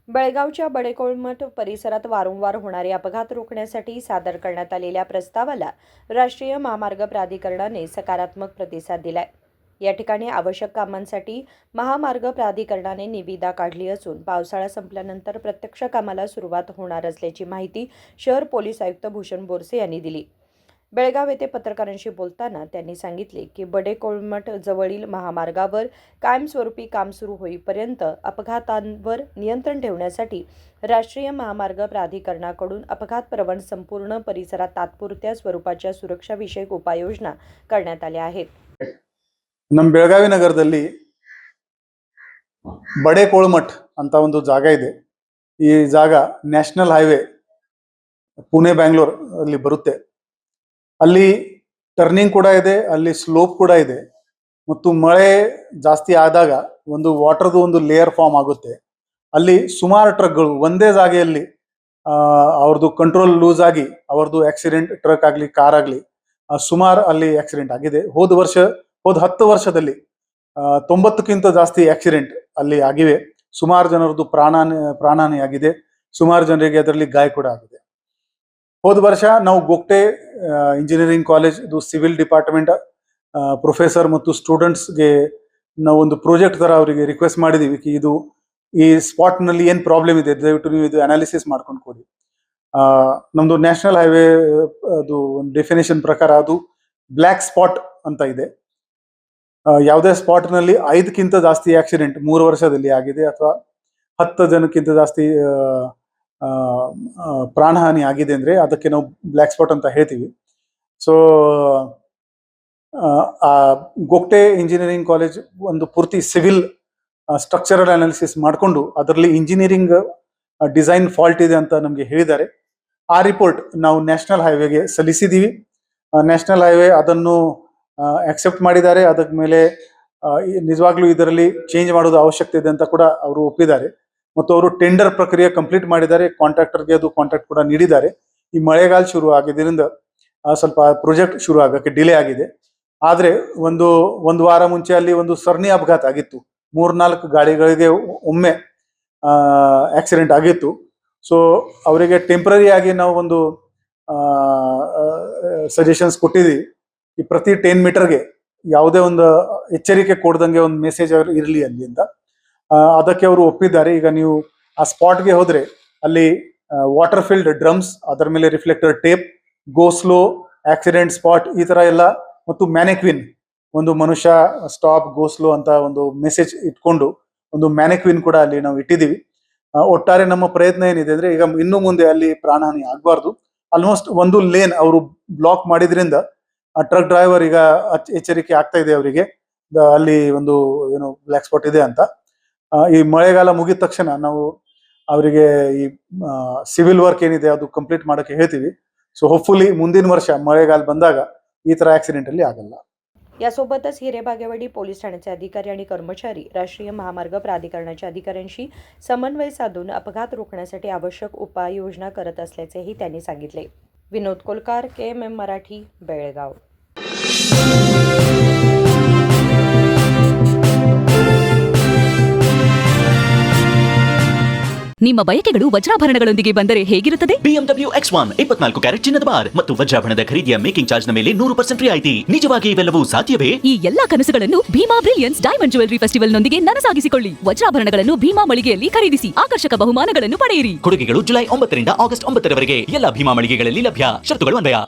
बेळगावच्या बडेकोळमठ परिसरात वारंवार होणारे अपघात रोखण्यासाठी सादर करण्यात आलेल्या प्रस्तावाला राष्ट्रीय महामार्ग प्राधिकरणाने सकारात्मक प्रतिसाद दिलाय। या ठिकाणी आवश्यक कामांसाठी महामार्ग प्राधिकरणाने निविदा काढली असून पावसाळा संपल्यानंतर प्रत्यक्ष कामाला सुरुवात होणार असल्याची माहिती शहर पोलीस आयुक्त भूषण बोरसे यांनी दिली। बेळगाव येथे पत्रकारांशी बोलताना त्यांनी सांगितले की बडेकोळमठ जवळील महामार्गावर कायमस्वरूपी काम सुरू होईपर्यंत अपघातांवर नियंत्रण ठेवण्यासाठी राष्ट्रीय महामार्ग प्राधिकरणाकडून अपघात प्रवण संपूर्ण परिसरात तात्पुरत्या स्वरूपाच्या सुरक्षाविषयक उपाययोजना करण्यात आल्या आहेत। ನಮ್ಮ ಬೆಳಗಾವಿ ನಗರದಲ್ಲಿ ಬಡೆಕೋಳಮಠ ಅಂತ ಒಂದು ಜಾಗ ಇದೆ। ಈ ಜಾಗ ನ್ಯಾಷನಲ್ ಹೈವೇ ಪುಣೆ ಬ್ಯಾಂಗ್ಳೂರ್ ಅಲ್ಲಿ ಬರುತ್ತೆ। ಅಲ್ಲಿ ಟರ್ನಿಂಗ್ ಕೂಡ ಇದೆ, ಅಲ್ಲಿ ಸ್ಲೋಪ್ ಕೂಡ ಇದೆ ಮತ್ತು ಮಳೆ ಜಾಸ್ತಿ ಆದಾಗ ಒಂದು ವಾಟರ್ದು ಒಂದು ಲೇಯರ್ ಫಾರ್ಮ್ ಆಗುತ್ತೆ। ಅಲ್ಲಿ ಸುಮಾರು ಟ್ರಕ್ಗಳು ಒಂದೇ ಜಾಗೆಯಲ್ಲಿ ಅವ್ರದ್ದು ಕಂಟ್ರೋಲ್ ಲೂಸ್ ಆಗಿ ಅವ್ರದ್ದು ಆಕ್ಸಿಡೆಂಟ್, ಟ್ರಕ್ ಆಗಲಿ ಕಾರ್ ಆಗಲಿ ಸುಮಾರು ಅಲ್ಲಿ ಆಕ್ಸಿಡೆಂಟ್ ಆಗಿದೆ। ಹೋದ 10 ವರ್ಷದಲ್ಲಿ 90ಕ್ಕಿಂತ ಜಾಸ್ತಿ ಆಕ್ಸಿಡೆಂಟ್ ಅಲ್ಲಿ ಆಗಿವೆ। ಸುಮಾರು ಜನರದ್ದು ಪ್ರಾಣಹಾನಿ ಆಗಿದೆ, ಸುಮಾರು ಜನರಿಗೆ ಅದರಲ್ಲಿ ಗಾಯ ಕೂಡ ಆಗಿದೆ। ಹೋದ ವರ್ಷ ನಾವು Gogte engineering college civil department professor ಮತ್ತು ಸ್ಟೂಡೆಂಟ್ಸ್ಗೆ ನಾವು ಒಂದು ಪ್ರಾಜೆಕ್ಟ್ ತರ ಅವರಿಗೆ ರಿಕ್ವೆಸ್ಟ್ ಮಾಡಿದೀವಿ ಕಿ ಇದು ಈ ಸ್ಪಾಟ್ ನಲ್ಲಿ ಏನ್ ಪ್ರಾಬ್ಲಮ್ ಇದೆ ದಯವಿಟ್ಟು ನೀವು ಇದು ಅನಾಲಿಸಿಸ್ ಮಾಡ್ಕೊಂಡು ಕೊಡಿ। ನಮ್ದು ನ್ಯಾಷನಲ್ ಹೈವೇ ಅದು ಒಂದು ಡೆಫಿನೇಷನ್ ಪ್ರಕಾರ ಅದು ಬ್ಲ್ಯಾಕ್ ಸ್ಪಾಟ್ ಅಂತ ಇದೆ। ಯಾವುದೇ ಸ್ಪಾಟ್ ನಲ್ಲಿ 5ಕ್ಕಿಂತ ಜಾಸ್ತಿ ಆಕ್ಸಿಡೆಂಟ್ 3 ವರ್ಷದಲ್ಲಿ ಆಗಿದೆ ಅಥವಾ 10 ಜನಕ್ಕಿಂತ ಜಾಸ್ತಿ ಪ್ರಾಣಹಾನಿ ಆಗಿದೆ ಅಂದ್ರೆ ಅದಕ್ಕೆ ನಾವು ಬ್ಲ್ಯಾಕ್ ಸ್ಪಾಟ್ ಅಂತ ಹೇಳ್ತೀವಿ। ಸೊ ಗೋಗ್ಟೆ ಇಂಜಿನಿಯರಿಂಗ್ ಕಾಲೇಜ್ ಒಂದು ಪೂರ್ತಿ ಸಿವಿಲ್ ಸ್ಟ್ರಕ್ಚರಲ್ ಅನಾಲಿಸಿಸ್ ಮಾಡಿಕೊಂಡು ಅದರಲ್ಲಿ ಇಂಜಿನಿಯರಿಂಗ್ ಡಿಸೈನ್ ಫಾಲ್ಟ್ ಇದೆ ಅಂತ ನಮಗೆ ಹೇಳಿದ್ದಾರೆ। ಆ ರಿಪೋರ್ಟ್ ನಾವು ನ್ಯಾಷನಲ್ ಹೈವೇಗೆ ಸಲ್ಲಿಸಿದೀವಿ। ನ್ಯಾಷನಲ್ ಹೈವೇ ಅದನ್ನು ಆಕ್ಸೆಪ್ಟ್ ಮಾಡಿದ್ದಾರೆ। ಅದಕ್ಕೆ ಮೇಲೆ ನಿಜವಾಗ್ಲೂ ಇದರಲ್ಲಿ ಚೇಂಜ್ ಮಾಡೋದು ಅವಶ್ಯಕತೆ ಇದೆ ಅಂತ ಕೂಡ ಅವರು ಒಪ್ಪಿದ್ದಾರೆ ಮತ್ತು ಅವರು ಟೆಂಡರ್ ಪ್ರಕ್ರಿಯೆ ಕಂಪ್ಲೀಟ್ ಮಾಡಿದ್ದಾರೆ, ಕಾಂಟ್ರಾಕ್ಟರ್ಗೆ ಅದು ಕಾಂಟ್ರಾಕ್ಟ್ ಕೂಡ ನೀಡಿದ್ದಾರೆ। ಈ ಮಳೆಗಾಲ ಶುರು ಆಗಿದ್ದರಿಂದ ಸ್ವಲ್ಪ ಪ್ರಾಜೆಕ್ಟ್ ಶುರು ಆಗಕ್ಕೆ ಡಿಲೇ ಆಗಿದೆ। ಆದ್ರೆ ಒಂದು ವಾರ ಮುಂಚೆ ಅಲ್ಲಿ ಒಂದು ಸರಣಿ ಅಪಘಾತ ಆಗಿತ್ತು, 3-4 ಗಾಡಿಗಳಿಗೆ ಒಮ್ಮೆ ಆಕ್ಸಿಡೆಂಟ್ ಆಗಿತ್ತು। ಸೊ ಅವರಿಗೆ ಟೆಂಪರರಿ ಆಗಿ ನಾವು ಒಂದು ಸಜೆಷನ್ಸ್ ಕೊಟ್ಟಿದ್ದೀವಿ, ಈ ಪ್ರತಿ 10 ಮೀಟರ್ಗೆ ಯಾವುದೇ ಒಂದು ಎಚ್ಚರಿಕೆ ಕೊಡದಂಗೆ ಒಂದು ಮೆಸೇಜ್ ಇರಲಿ ಅಲ್ಲಿ ಅಂತ। ಅದಕ್ಕೆ ಅವರು ಒಪ್ಪಿದ್ದಾರೆ। ಈಗ ನೀವು ಆ ಸ್ಪಾಟ್ಗೆ ಹೋದ್ರೆ ಅಲ್ಲಿ ವಾಟರ್ ಫಿಲ್ಡ್ ಡ್ರಮ್ಸ್, ಅದರ ಮೇಲೆ ರಿಫ್ಲೆಕ್ಟರ್ ಟೇಪ್, ಗೋ ಸ್ಲೋ, ಆಕ್ಸಿಡೆಂಟ್ ಸ್ಪಾಟ್ ಈ ತರ ಎಲ್ಲ ಮತ್ತು ಮ್ಯಾನೆಕ್ವಿನ್, ಒಂದು ಮನುಷ್ಯ ಸ್ಟಾಪ್ ಗೋ ಸ್ಲೋ ಅಂತ ಒಂದು ಮೆಸೇಜ್ ಇಟ್ಕೊಂಡು ಒಂದು ಮ್ಯಾನೆಕ್ವಿನ್ ಕೂಡ ಅಲ್ಲಿ ನಾವು ಇಟ್ಟಿದ್ದೀವಿ। ಒಟ್ಟಾರೆ ನಮ್ಮ ಪ್ರಯತ್ನ ಏನಿದೆ ಅಂದ್ರೆ ಈಗ ಇನ್ನು ಮುಂದೆ ಅಲ್ಲಿ ಪ್ರಾಣಹಾನಿ ಆಗಬಾರ್ದು। ಆಲ್ಮೋಸ್ಟ್ ಒಂದು ಲೇನ್ ಅವರು ಬ್ಲಾಕ್ ಮಾಡಿದ್ರಿಂದ ಟ್ರಕ್ ಡ್ರೈವರ್ ಈಗ ಎಚ್ಚರಿಕೆ ಆಗ್ತಾ ಇದೆ ಅವರಿಗೆ ಅಲ್ಲಿ ಒಂದು ಏನು ಬ್ಲ್ಯಾಕ್ ಸ್ಪಾಟ್ ಇದೆ ಅಂತ। ಈ ಮಳೆಗಾಲ ಮುಗಿದ ತಕ್ಷಣ ನಾವು ಅವರಿಗೆ ಈ ಸಿವಿಲ್ ವರ್ಕ್ ಏನಿದೆ ಅದು ಕಂಪ್ಲೀಟ್ ಮಾಡಕ್ಕೆ ಹೇಳ್ತೀವಿ। ಸೊ ಹೋಪ್ಫುಲಿ ಮುಂದಿನ ವರ್ಷ ಮಳೆಗಾಲ ಬಂದಾಗ ಈ ತರ ಆಕ್ಸಿಡೆಂಟ್ ಅಲ್ಲಿ ಆಗಲ್ಲ। यासोबतच हिरेबागेवाडी पोलीस ठाण्याचे अधिकारी आणि कर्मचारी राष्ट्रीय महामार्ग प्राधिकरणाच्या अधिकाऱ्यांशी समन्वय साधून अपघात रोखण्यासाठी आवश्यक उपाययोजना करत असल्याचेही त्यांनी सांगितले। विनोद कोलकार, KMM मराठी, बेळगाव। ನಿಮ್ಮ ಬಯಕೆಗಳು ವಜ್ರಾಭರಣಗಳೊಂದಿಗೆ ಬಂದರೆ ಹೇಗಿರುತ್ತದೆ? BMW X1 24 ಕ್ಯಾರೆಟ್ ಚಿನ್ನದ ಬಾರ್ ಮತ್ತು ವಜ್ರಾಭರಣದ ಖರೀದಿಯ ಮೇಕಿಂಗ್ ಚಾರ್ಜ್ ನ ಮೇಲೆ 100% ರಿಯಾಯಿತಿ। ನಿಜವಾಗಿ ಇವೆಲ್ಲವೂ ಸಾಧ್ಯವೇ? ಈ ಎಲ್ಲಾ ಕನಸುಗಳನ್ನು Bhima brilliance diamond jewellery festival ನೊಂದಿಗೆ ನನಸಾಗಿಸಿಕೊಳ್ಳಿ। ವಜ್ರಾಭರಣಗಳನ್ನು ಭೀಮಾ ಮಳಿಗೆಯಲ್ಲಿ ಖರೀದಿಸಿ ಆಕರ್ಷಕ ಬಹುಮಾನಗಳನ್ನು ಪಡೆಯಿರಿ। ಕೊಡುಗೆಗಳು ಜುಲೈ 9 ರಿಂದ ಆಗಸ್ಟ್ 9 ರವರೆಗೆ ಎಲ್ಲ ಭೀಮಾ ಮಳಿಗೆಗಳಲ್ಲಿ ಲಭ್ಯ। ಷರತ್ತುಗಳು ಅನ್ವಯ।